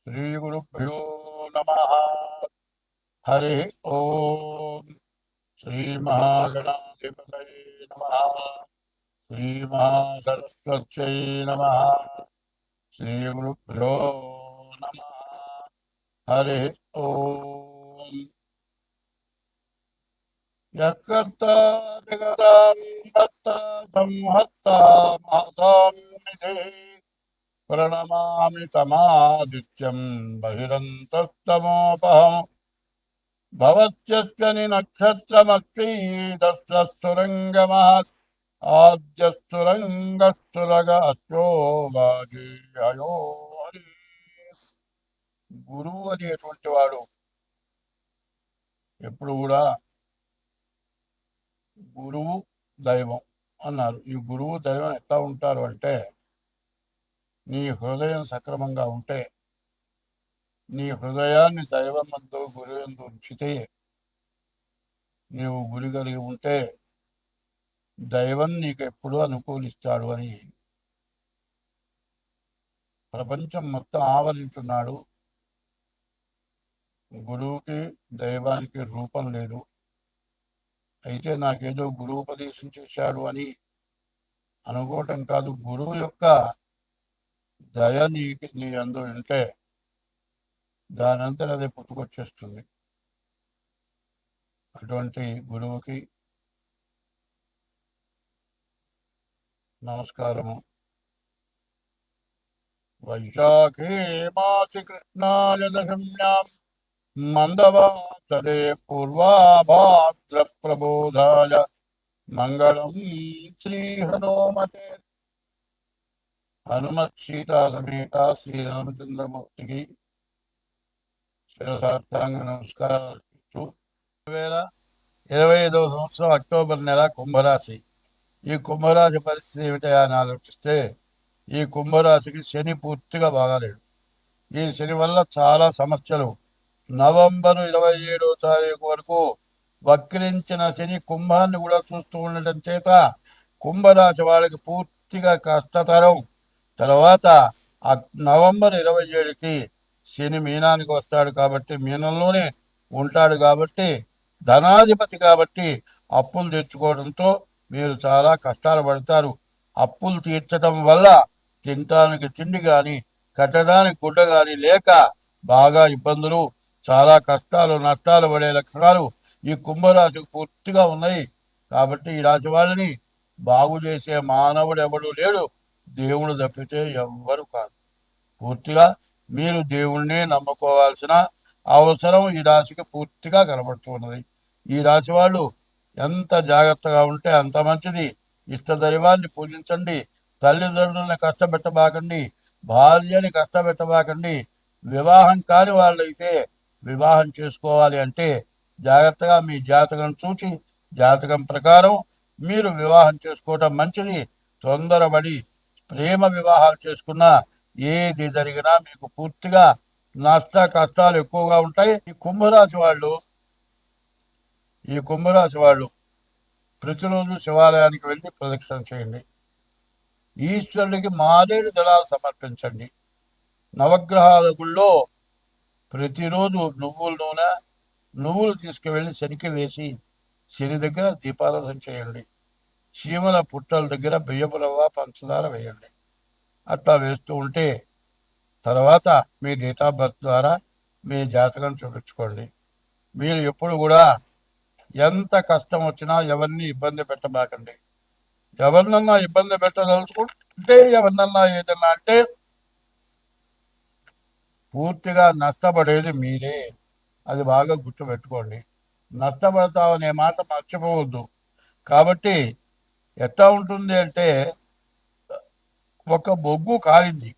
श्रीगुरुभ्यो नमः। हरि ओम। श्रीमहागणाधिपतये नमः। श्रीमहासरस्वत्यै नमः। श्रीगुरुभ्यो नमः। हरि ओम। यत्कर्ता जगतां भर्ता संहर्ता महतां प्रणमामि तमादित्यं बहिरन्तस्तमोपहम् भवत्यश्चनि नक्षत्रमक्षीदस्रस्तुरङ्गमः आद्यस्तुरङ्गस्तुरग అచ్చో బాజీయో హరి. గురువు అనేటువంటి వాడు ఎప్పుడు కూడా గురువు దైవం అన్నారు. ఈ గురువు దైవం ఎట్లా ఉంటారు అంటే, నీ హృదయం సక్రమంగా ఉంటే, నీ హృదయాన్ని దైవమందు గురువందు ఉంచితే, నీవు గురి కలిగి ఉంటే దైవం నీకు ఎప్పుడూ అనుకూలిస్తాడు అని ప్రపంచం మొత్తం ఆవరించున్నాడు. గురువుకి దైవానికి రూపం లేదు. అయితే నాకేదో గురువు ఉపదేశం చేశాడు అని అనుకోవటం కాదు. గురువు యొక్క దయ నీ అందు ఉంటే దానంతా అదే పుట్టుకొచ్చేస్తుంది. అటువంటి గురువుకి నమస్కారము. వైశాఖే మాసి కృష్ణాయ దశమ్యాం మందవాసరే పూర్వాభాద్ర ప్రబోధాయ మంగళం శ్రీ హనుమతే. హనుమత్ సీతా సమేత శ్రీరామచంద్రమూర్తికి శిరసాష్టాంగ నమస్కారాలు. 2025వ సంవత్సరం అక్టోబర్ నెల కుంభరాశి. ఈ కుంభరాశి పరిస్థితి ఏమిటా అని ఆలోచిస్తే, ఈ కుంభరాశికి శని పూర్తిగా బాగాలేడు. ఈ శని వల్ల చాలా సమస్యలు. నవంబరు 27వ తారీఖు వరకు వక్రించిన శని కుంభాన్ని కూడా చూస్తూ ఉండటం చేత కుంభరాశి వాళ్ళకి పూర్తిగా కష్టతరం. తర్వాత నవంబర్ 27కి శని మీనానికి వస్తాడు కాబట్టి, మీనంలోనే ఉంటాడు కాబట్టి, ధనాధిపతి కాబట్టి అప్పులు తెచ్చుకోవడంతో మీరు చాలా కష్టాలు పడతారు. అప్పులు తీర్చడం వల్ల తినటానికి తిండి కానీ, కట్టడానికి గుడ్డ కానీ లేక బాగా ఇబ్బందులు, చాలా కష్టాలు, నష్టాలు పడే లక్షణాలు ఈ కుంభరాశికి పూర్తిగా ఉన్నాయి. కాబట్టి ఈ రాశి వాళ్ళని బాగు చేసే మానవుడు ఎవడు లేడు, దేవుడు తప్పితే ఎవ్వరు కాదు. పూర్తిగా మీరు దేవుణ్ణే నమ్ముకోవాల్సిన అవసరం ఈ రాశికి పూర్తిగా కనబడుతున్నది. ఈ రాశి వాళ్ళు ఎంత జాగ్రత్తగా ఉంటే అంత మంచిది. ఇష్టదైవాన్ని పూజించండి. తల్లిదండ్రులను కష్టపెట్టబాకండి. భార్యని కష్టపెట్టబాకండి. వివాహం కాని వాళ్ళైతే వివాహం చేసుకోవాలి అంటే జాగ్రత్తగా మీ జాతకం చూసి, జాతకం ప్రకారం మీరు వివాహం చేసుకోవటం మంచిది. తొందరపడి ప్రేమ వివాహాలు చేసుకున్నా ఏది జరిగినా మీకు పూర్తిగా నష్ట కష్టాలు ఎక్కువగా ఉంటాయి. ఈ కుంభరాశి వాళ్ళు ప్రతిరోజు శివాలయానికి వెళ్ళి ప్రదక్షిణ చేయండి. ఈశ్వరుడికి మారేడు దళాలు సమర్పించండి. నవగ్రహాల గుళ్ళో ప్రతిరోజు నువ్వులు తీసుకువెళ్ళి శనికి వేసి శని దగ్గర దీపారాధన చేయండి. చీమల పుట్టల దగ్గర బియ్యపు రవ్వ, పంచదార వేయండి. అట్లా వేస్తూ ఉంటే తర్వాత మీ డేట్ ఆఫ్ బర్త్ ద్వారా మీ జాతకం చూపించుకోండి. మీరు ఎప్పుడు కూడా ఎంత కష్టం వచ్చినా ఎవరిని ఇబ్బంది పెట్టబాకండి. ఎవరినన్నా ఇబ్బంది పెట్టదలుచుకుంటే, ఎవరినన్నా ఏదన్నా అంటే పూర్తిగా నష్టపడేది మీరే. అది బాగా గుర్తుపెట్టుకోండి. నష్టపడతామనే మాట మర్చిపోవద్దు. కాబట్టి ఎట్లా ఉంటుంది అంటే, ఒక బొగ్గు కాలింది,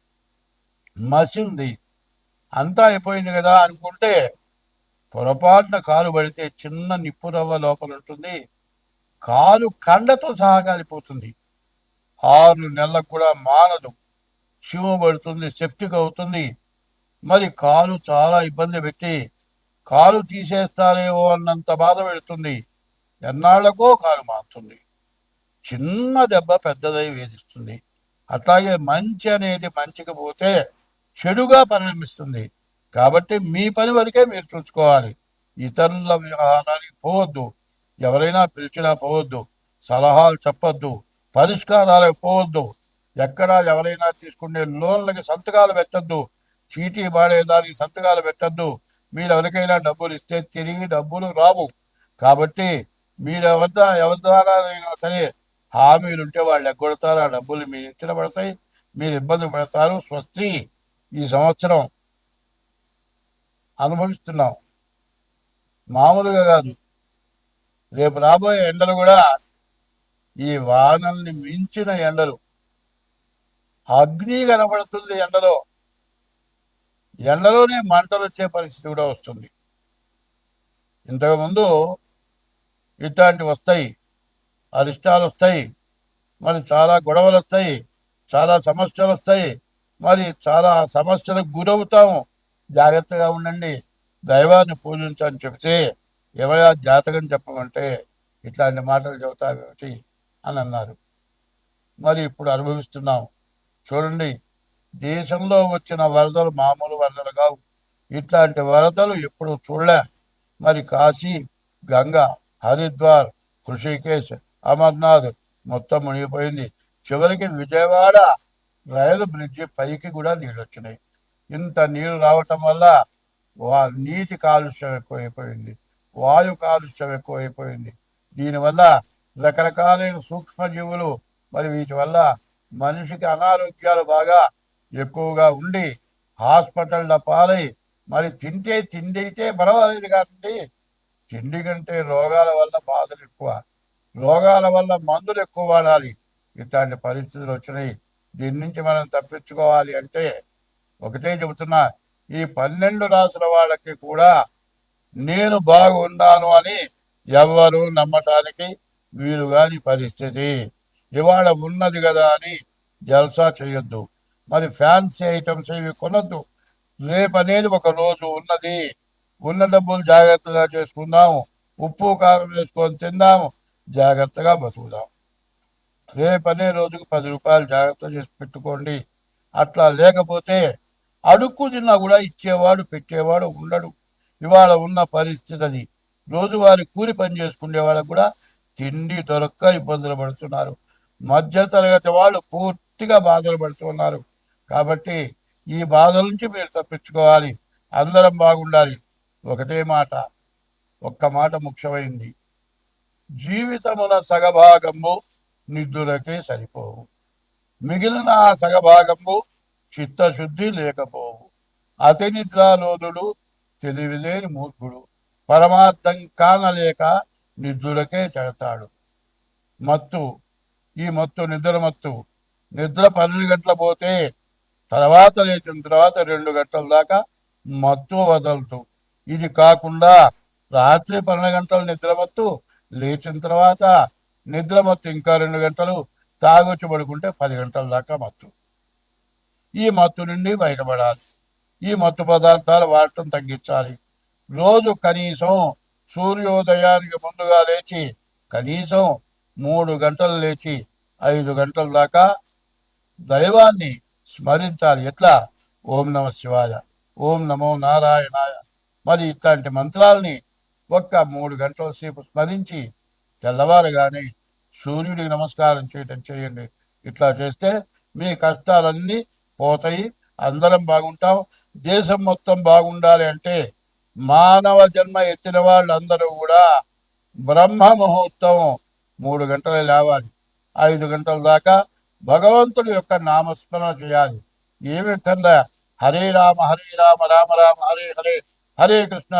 మసి ఉంది, అంతా అయిపోయింది కదా అనుకుంటే పొరపాటున కాలు పడితే చిన్న నిప్పు రవ్వ లోపల ఉంటుంది. కాలు కండతో సహా కాలిపోతుంది. 6 నెలలకు కూడా మానదు. చీమ పడుతుంది, సెప్టిక్ అవుతుంది. మరి కాలు చాలా ఇబ్బంది పెట్టి కాలు తీసేస్తారేమో అన్నంత బాధ పెడుతుంది. ఎన్నాళ్లకో కాలు మారుతుంది. చిన్న దెబ్బ పెద్దదై వేధిస్తుంది. అట్లాగే మంచి అనేది మంచికి పోతే చెడుగా పరిణమిస్తుంది. కాబట్టి మీ పని వరకే మీరు చూసుకోవాలి. ఇతరుల వ్యవహారానికి పోవద్దు. ఎవరైనా పిలిచినా పోవద్దు. సలహాలు చెప్పొద్దు. పరిష్కారాలకు పోవద్దు. ఎక్కడా ఎవరైనా తీసుకునే లోన్లకి సంతకాలు పెట్టద్దు. చీటీ పాడేదానికి సంతకాలు పెట్టద్దు. మీరు ఎవరికైనా డబ్బులు ఇస్తే తిరిగి డబ్బులు రావు. కాబట్టి మీరు ఎవరి ద్వారా అయినా సరే హామీలు ఉంటే వాళ్ళు ఎగ్గొడతారు. ఆ డబ్బులు మీరు ఇచ్చిన పడతాయి. మీరు ఇబ్బంది పడతారు. స్వస్తి ఈ సంవత్సరం అనుభవిస్తున్నాం. మామూలుగా కాదు. రేపు రాబోయే ఎండలు కూడా ఈ వానల్ని మించిన ఎండలు. అగ్ని కనబడుతుంది ఎండలో. ఎండలోనే మంటలు వచ్చే పరిస్థితి కూడా వస్తుంది. ఇంతకుముందు ఇట్లాంటివి వస్తాయి, అరిష్టాలు వస్తాయి, మరి చాలా గొడవలు వస్తాయి, చాలా సమస్యలు వస్తాయి, మరి చాలా సమస్యలకు గురవుతాము. జాగ్రత్తగా ఉండండి, దైవాన్ని పూజించని చెప్తే ఎవరా జాతకం చెప్పమంటే ఇట్లాంటి మాటలు చెబుతావేమిటి అని అన్నారు. మరి ఇప్పుడు అనుభవిస్తున్నాం. చూడండి, దేశంలో వచ్చిన వరదలు మామూలు వరదలు కావు. ఇట్లాంటి వరదలు ఎప్పుడు చూడలే. మరి కాశీ, గంగా, హరిద్వార్, హృషికేశ్, అమర్నాథ్ మొత్తం మునిగిపోయింది. చివరికి విజయవాడ రైలు బ్రిడ్జి పైకి కూడా నీళ్ళు వచ్చినాయి. ఇంత నీరు రావటం వల్ల నీటి కాలుష్యం ఎక్కువైపోయింది, వాయు కాలుష్యం ఎక్కువైపోయింది. దీనివల్ల రకరకాలైన సూక్ష్మజీవులు, మరి వీటి వల్ల మనిషికి అనారోగ్యాలు బాగా ఎక్కువగా ఉండి హాస్పిటళ్ళ పాలై, మరి తిండి అయితే పర్వాలేదు కాబట్టి తిండి కంటే రోగాల వల్ల బాధలు ఎక్కువ, రోగాల వల్ల మందులు ఎక్కువ వాడాలి. ఇట్లాంటి పరిస్థితులు వచ్చినాయి. దీని నుంచి మనం తప్పించుకోవాలి అంటే ఒకటే చెబుతున్నా, ఈ 12 రాసుల వాళ్ళకి కూడా నేను బాగున్నాను అని ఎవ్వరూ నమ్మటానికి వీలు కాని పరిస్థితి. ఇవాళ ఉన్నది కదా అని జల్సా చేయొద్దు. మరి ఫ్యాన్సీ ఐటమ్స్ ఇవి కొనొద్దు. రేపనేది ఒక రోజు ఉన్నది. ఉన్న డబ్బులు జాగ్రత్తగా చేసుకుందాము. ఉప్పు కారం వేసుకొని తిందాము. జాగ్రత్తగా బతుకుదాం. రేపనే రోజుకు 10 రూపాయలు జాగ్రత్త చేసి పెట్టుకోండి. అట్లా లేకపోతే అడుక్కు తిన్నా కూడా ఇచ్చేవాడు పెట్టేవాడు ఉండడు. ఇవాళ ఉన్న పరిస్థితి అది. రోజువారి కూలి పని చేసుకునే వాళ్ళకు కూడా తిండి దొరక్క ఇబ్బందులు పడుతున్నారు. మధ్య తరగతి వాళ్ళు పూర్తిగా బాధలు పడుతున్నారు. కాబట్టి ఈ బాధల నుంచి మీరు తప్పించుకోవాలి. అందరం బాగుండాలి. ఒకటే మాట, ఒక్క మాట ముఖ్యమైంది. జీవితమున సగభాగము నిద్దులకే సరిపోవు. మిగిలిన ఆ సగభాగము చిత్తశుద్ధి లేకపోవు. అతి నిద్రాలోనుడు తెలివిలేని మూర్ఖుడు. పరమార్థం కానలేక నిద్దులకే చెడతాడు. మత్తు, ఈ మత్తు నిద్ర మత్తు. నిద్ర 12 గంటల పోతే తర్వాత లేచిన తర్వాత 2 గంటల దాకా మత్తు వదలదు. ఇది కాకుండా రాత్రి 12 గంటలు నిద్రమత్తు, లేచిన తర్వాత నిద్రమత్తు ఇంకా 2 గంటలు, తాగొచ్చి పడుకుంటే 10 గంటల దాకా మత్తు. ఈ మత్తు నుండి బయటపడాలి. ఈ మత్తు పదార్థాలు వాడటం తగ్గించాలి. రోజు కనీసం సూర్యోదయానికి ముందుగా లేచి కనీసం 3 గంటలు లేచి 5 గంటల దాకా దైవాన్ని స్మరించాలి. ఎట్లా? ఓం నమ శివాయ, ఓం నమో నారాయణాయ, మరి ఇట్లాంటి మంత్రాలని ఒక్క 3 గంటల సేపు స్మరించి తెల్లవారుగానే సూర్యుడికి నమస్కారం చేయటం చేయండి. ఇట్లా చేస్తే మీ కష్టాలన్నీ పోతాయి. అందరం బాగుంటాం. దేశం మొత్తం బాగుండాలి అంటే మానవ జన్మ ఎత్తిన వాళ్ళందరూ కూడా బ్రహ్మ ముహూర్తం 3 గంటలు లేవాలి. 5 గంటల దాకా భగవంతుడి యొక్క నామస్మరణ చేయాలి. ఏమి కింద హరే రామ రామ రామ హరే హరే, హరే కృష్ణ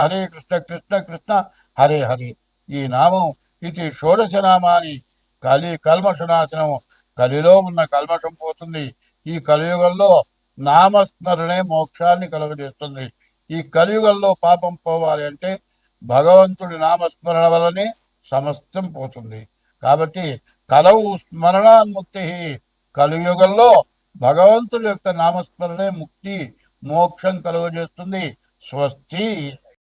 కృష్ణ కృష్ణ హరే హరే. ఈ నామం ఇది షోడశ నామాని. కల్మషనాశనం. కలిలో ఉన్న కల్మషం పోతుంది. ఈ కలియుగంలో నామస్మరణే మోక్షాన్ని కలుగజేస్తుంది. ఈ కలియుగంలో పాపం పోవాలి అంటే భగవంతుడి నామస్మరణ వల్లనే సమస్తం పోతుంది. కాబట్టి కలవు స్మరణాన్ముక్తి. కలియుగంలో భగవంతుడి యొక్క నామస్మరణే ముక్తి, మోక్షం కలుగజేస్తుంది. స్వస్తి.